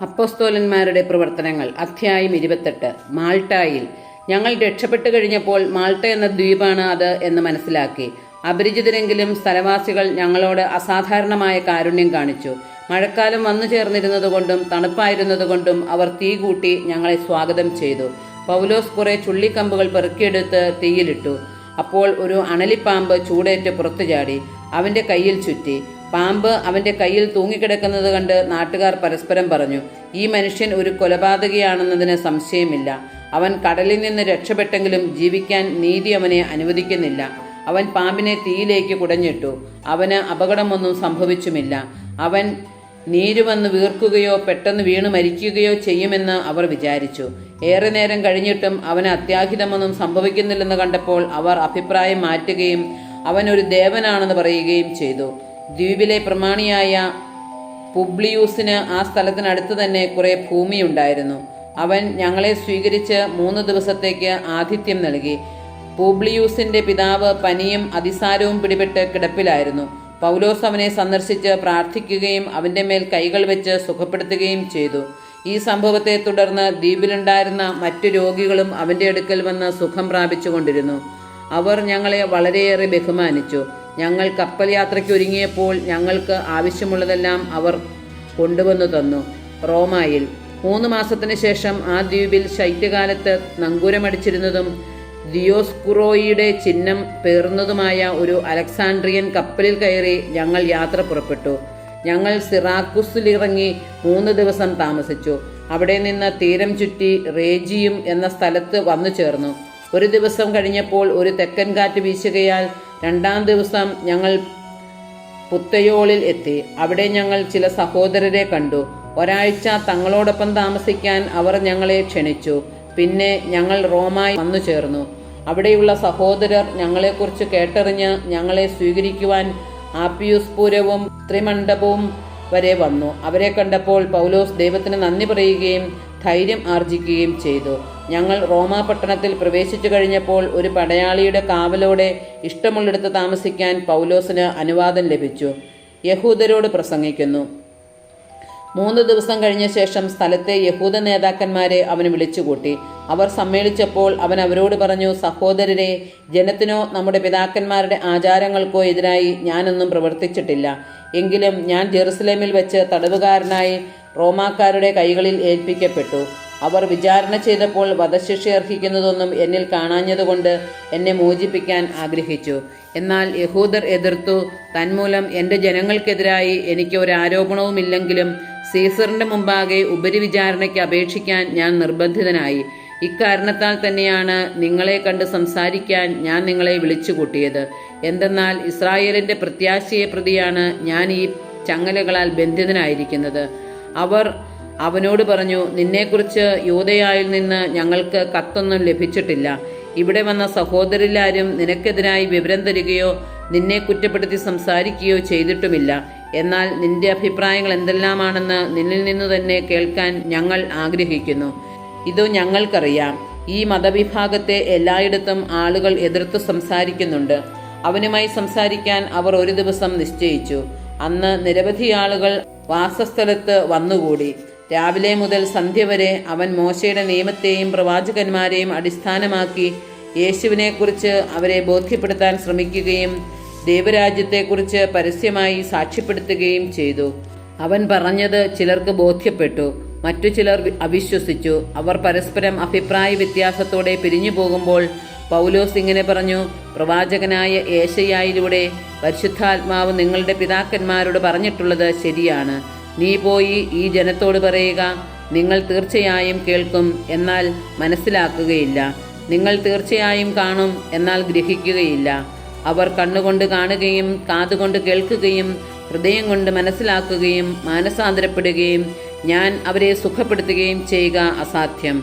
അപ്പോസ്തോലന്മാരുടെ പ്രവർത്തനങ്ങൾ അധ്യായം 28. മാൾട്ടായിൽ ഞങ്ങൾ രക്ഷപ്പെട്ടു കഴിഞ്ഞപ്പോൾ മാൾട്ട എന്ന ദ്വീപാണ് അത് എന്ന് മനസ്സിലാക്കി. അപരിചിതരെങ്കിലും സ്ഥലവാസികൾ ഞങ്ങളോട് അസാധാരണമായ കാരുണ്യം കാണിച്ചു. മഴക്കാലം വന്നു ചേർന്നിരുന്നതുകൊണ്ടും തണുപ്പായിരുന്നതുകൊണ്ടും അവർ തീ കൂട്ടി ഞങ്ങളെ സ്വാഗതം ചെയ്തു. പൗലോസ് കുറെ ചുള്ളിക്കമ്പുകൾ പെറുക്കിയെടുത്ത് തീയിലിട്ടു. അപ്പോൾ ഒരു അണലിപ്പാമ്പ് ചൂടേറ്റ് പുറത്തു ചാടി അവൻ്റെ കയ്യിൽ ചുറ്റി. പാമ്പ് അവൻ്റെ കയ്യിൽ തൂങ്ങിക്കിടക്കുന്നത് കണ്ട് നാട്ടുകാർ പരസ്പരം പറഞ്ഞു, ഈ മനുഷ്യൻ ഒരു കൊലപാതകിയാണെന്നതിന് സംശയമില്ല. അവൻ കടലിൽ നിന്ന് രക്ഷപ്പെട്ടെങ്കിലും ജീവിക്കാൻ നീതി അവനെ അനുവദിക്കുന്നില്ല. അവൻ പാമ്പിനെ തീയിലേക്ക് കുടഞ്ഞിട്ടു. അവന് അപകടമൊന്നും സംഭവിച്ചുമില്ല. അവൻ നീരുവന്ന് വീർക്കുകയോ പെട്ടെന്ന് വീണു മരിക്കുകയോ ചെയ്യുമെന്ന് അവർ വിചാരിച്ചു. ഏറെ നേരം കഴിഞ്ഞിട്ടും അവന് അത്യാഹിതമൊന്നും സംഭവിക്കുന്നില്ലെന്ന് കണ്ടപ്പോൾ അവർ അഭിപ്രായം മാറ്റുകയും അവൻ ഒരു ദേവനാണെന്ന് പറയുകയും ചെയ്തു. ദ്വീപിലെ പ്രമാണിയായ പുബ്ലിയൂസിന് ആ സ്ഥലത്തിനടുത്ത് തന്നെ കുറെ ഭൂമിയുണ്ടായിരുന്നു. അവൻ ഞങ്ങളെ സ്വീകരിച്ച് 3 ദിവസത്തേക്ക് ആതിഥ്യം നൽകി. പുബ്ലിയൂസിന്റെ പിതാവ് പനിയും അതിസാരവും പിടിപെട്ട് കിടപ്പിലായിരുന്നു. പൗലോസ് അവനെ സന്ദർശിച്ച് പ്രാർത്ഥിക്കുകയും അവൻ്റെ മേൽ കൈകൾ വെച്ച് സുഖപ്പെടുത്തുകയും ചെയ്തു. ഈ സംഭവത്തെ തുടർന്ന് ദ്വീപിലുണ്ടായിരുന്ന മറ്റു രോഗികളും അവൻ്റെ അടുക്കൽ വന്ന് സുഖം പ്രാപിച്ചുകൊണ്ടിരുന്നു. അവർ ഞങ്ങളെ വളരെയേറെ ബഹുമാനിച്ചു. ഞങ്ങൾ കപ്പൽ യാത്രയ്ക്ക് ഒരുങ്ങിയപ്പോൾ ഞങ്ങൾക്ക് ആവശ്യമുള്ളതെല്ലാം അവർ കൊണ്ടുവന്നു തന്നു. റോമായിൽ 3 മാസത്തിന് ശേഷം ആ ദ്വീപിൽ ശൈത്യകാലത്ത് നങ്കൂരമടിച്ചിരുന്നതും ദിയോസ്കുറോയിയുടെ ചിഹ്നം പേർന്നതുമായ ഒരു അലക്സാണ്ട്രിയൻ കപ്പലിൽ കയറി ഞങ്ങൾ യാത്ര പുറപ്പെട്ടു. ഞങ്ങൾ സിറാക്കുസിലിറങ്ങി 3 ദിവസം താമസിച്ചു. അവിടെ നിന്ന് തീരം ചുറ്റി റേജിയും എന്ന സ്ഥലത്ത് വന്നു ചേർന്നു. 1 ദിവസം കഴിഞ്ഞപ്പോൾ ഒരു തെക്കൻ കാറ്റ് വീശുകയാൽ 2-ാം ദിവസം ഞങ്ങൾ പുത്തയോളിൽ എത്തി. അവിടെ ഞങ്ങൾ ചില സഹോദരരെ കണ്ടു. ഒരാഴ്ച തങ്ങളോടൊപ്പം താമസിക്കാൻ അവർ ഞങ്ങളെ ക്ഷണിച്ചു. പിന്നെ ഞങ്ങൾ റോമായി വന്നു ചേർന്നു. അവിടെയുള്ള സഹോദരർ ഞങ്ങളെക്കുറിച്ച് കേട്ടറിഞ്ഞ് ഞങ്ങളെ സ്വീകരിക്കുവാൻ ആപ്പിയൂസ്പുരവും ത്രിമണ്ഡപവും വരെ വന്നു. അവരെ കണ്ടപ്പോൾ പൗലോസ് ദൈവത്തിന് നന്ദി പറയുകയും ധൈര്യം ആർജിക്കുകയും ചെയ്തു. ഞങ്ങൾ റോമാ പട്ടണത്തിൽ പ്രവേശിച്ചു കഴിഞ്ഞപ്പോൾ ഒരു പടയാളിയുടെ കാവലോടെ ഇഷ്ടമുള്ളിടത്ത് താമസിക്കാൻ പൗലോസിന് അനുവാദം ലഭിച്ചു. യഹൂദരോട് പ്രസംഗിക്കുന്നു. 3 ദിവസം കഴിഞ്ഞ ശേഷം സ്ഥലത്തെ യഹൂദ നേതാക്കന്മാരെ അവൻ വിളിച്ചുകൂട്ടി. അവർ സമ്മേളിച്ചപ്പോൾ അവൻ അവരോട് പറഞ്ഞു, സഹോദരരെ, ജനത്തിനോ നമ്മുടെ പിതാക്കന്മാരുടെ ആചാരങ്ങൾക്കോ എതിരായി ഞാനൊന്നും പ്രവർത്തിച്ചിട്ടില്ല. എങ്കിലും ഞാൻ ജെറുസലേമിൽ വെച്ച് തടവുകാരനായി റോമാക്കാരുടെ കൈകളിൽ ഏൽപ്പിക്കപ്പെട്ടു. അവർ വിചാരണ ചെയ്തപ്പോൾ വധശിക്ഷ അർഹിക്കുന്നതൊന്നും എന്നിൽ കാണാഞ്ഞതുകൊണ്ട് എന്നെ മോചിപ്പിക്കാൻ ആഗ്രഹിച്ചു. എന്നാൽ യഹൂദർ എതിർത്തു. തന്മൂലം എൻ്റെ ജനങ്ങൾക്കെതിരായി എനിക്ക് ഒരു ആരോപണവുമില്ലെങ്കിലും സീസറിൻ്റെ മുമ്പാകെ ഉപരിവിചാരണയ്ക്ക് അപേക്ഷിക്കാൻ ഞാൻ നിർബന്ധിതനായി. ഇക്കാരണത്താൽ തന്നെയാണ് നിങ്ങളെ കണ്ട് സംസാരിക്കാൻ ഞാൻ നിങ്ങളെ വിളിച്ചുകൂട്ടിയത്. എന്തെന്നാൽ ഇസ്രായേലിൻ്റെ പ്രത്യാശയെ പ്രതിയാണ് ഞാൻ ഈ ചങ്ങലകളാൽ ബന്ധിതനായിരിക്കുന്നത്. അവർ അവനോട് പറഞ്ഞു, നിന്നെക്കുറിച്ച് യൂദയായിൽ നിന്ന് ഞങ്ങൾക്ക് കത്തൊന്നും ലഭിച്ചിട്ടില്ല. ഇവിടെ വന്ന സഹോദരരെല്ലാവരും നിനക്കെതിരായി വിവരം തരികയോ നിന്നെ കുറ്റപ്പെടുത്തി സംസാരിക്കുകയോ ചെയ്തിട്ടുമില്ല. എന്നാൽ നിന്റെ അഭിപ്രായങ്ങൾ എന്തെല്ലാമാണെന്ന് നിന്നിൽ നിന്നു തന്നെ കേൾക്കാൻ ഞങ്ങൾ ആഗ്രഹിക്കുന്നു. ഇത് ഞങ്ങൾക്കറിയാം. ഈ മതവിഭാഗത്തെ എല്ലായിടത്തും ആളുകൾ എതിർത്ത് സംസാരിക്കുന്നുണ്ട്. അവനുമായി സംസാരിക്കാൻ അവർ 1 ദിവസം നിശ്ചയിച്ചു. അന്ന് നിരവധി ആളുകൾ വാസസ്ഥലത്ത് വന്നുകൂടി. രാവിലെ മുതൽ സന്ധ്യ വരെ അവൻ മോശയുടെ നിയമത്തെയും പ്രവാചകന്മാരെയും അടിസ്ഥാനമാക്കി യേശുവിനെക്കുറിച്ച് അവരെ ബോധ്യപ്പെടുത്താൻ ശ്രമിക്കുകയും ദൈവരാജ്യത്തെക്കുറിച്ച് പരസ്യമായി സാക്ഷ്യപ്പെടുത്തുകയും ചെയ്തു. അവൻ പറഞ്ഞത് ചിലർക്ക് ബോധ്യപ്പെട്ടു, മറ്റു ചിലർ അവിശ്വസിച്ചു. അവർ പരസ്പരം അഭിപ്രായ വ്യത്യാസത്തോടെ പിരിഞ്ഞു പോകുമ്പോൾ പൗലോസ് ഇങ്ങനെ പറഞ്ഞു, പ്രവാചകനായ യേശയ്യായിലൂടെ പരിശുദ്ധാത്മാവ് നിങ്ങളുടെ പിതാക്കന്മാരോട് പറഞ്ഞിട്ടുള്ളത് ശരിയാണ്. നീ പോയി ഈ ജനത്തോട് പറയുക, നിങ്ങൾ തീർച്ചയായും കേൾക്കും, എന്നാൽ മനസ്സിലാക്കുകയില്ല. നിങ്ങൾ തീർച്ചയായും കാണും, എന്നാൽ ഗ്രഹിക്കുകയില്ല. അവർ കണ്ണുകൊണ്ട് കാണുകയും കാതുകൊണ്ട് കേൾക്കുകയും ഹൃദയം കൊണ്ട് മനസ്സിലാക്കുകയും മാനസാന്തരപ്പെടുകയും ഞാൻ അവരെ സുഖപ്പെടുത്തുകയും ചെയ്യുക അസാധ്യം.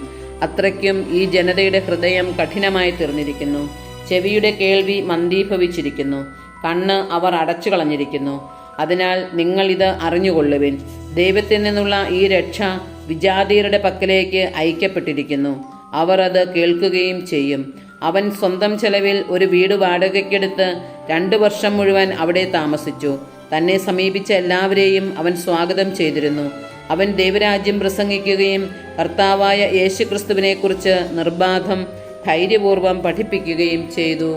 അത്രയ്ക്കും ഈ ജനതയുടെ ഹൃദയം കഠിനമായി തീർന്നിരിക്കുന്നു. ചെവിയുടെ കേൾവി മന്ദീഭവിച്ചിരിക്കുന്നു. കണ്ണ് അവർ അടച്ചു കളഞ്ഞിരിക്കുന്നു. അതിനാൽ നിങ്ങൾ ഇത് അറിഞ്ഞുകൊള്ളുവിൻ. ദൈവത്തിൽ നിന്നുള്ള ഈ രക്ഷ വിജാതീയരുടെ പക്കലേക്ക് അയക്കപ്പെട്ടിരിക്കുന്നു. അവർ അത് കേൾക്കുകയും ചെയ്യും. അവൻ സ്വന്തം ചെലവിൽ ഒരു വീട് വാടകയ്ക്കെടുത്ത് 2 വർഷം മുഴുവൻ അവിടെ താമസിച്ചു. തന്നെ സമീപിച്ച എല്ലാവരെയും അവൻ സ്വാഗതം ചെയ്തിരുന്നു. അവൻ ദൈവരാജ്യം പ്രസംഗിക്കുകയും കർത്താവായ യേശുക്രിസ്തുവിനെക്കുറിച്ച് നിർബാധം ധൈര്യപൂർവ്വം പഠിപ്പിക്കുകയും ചെയ്തു.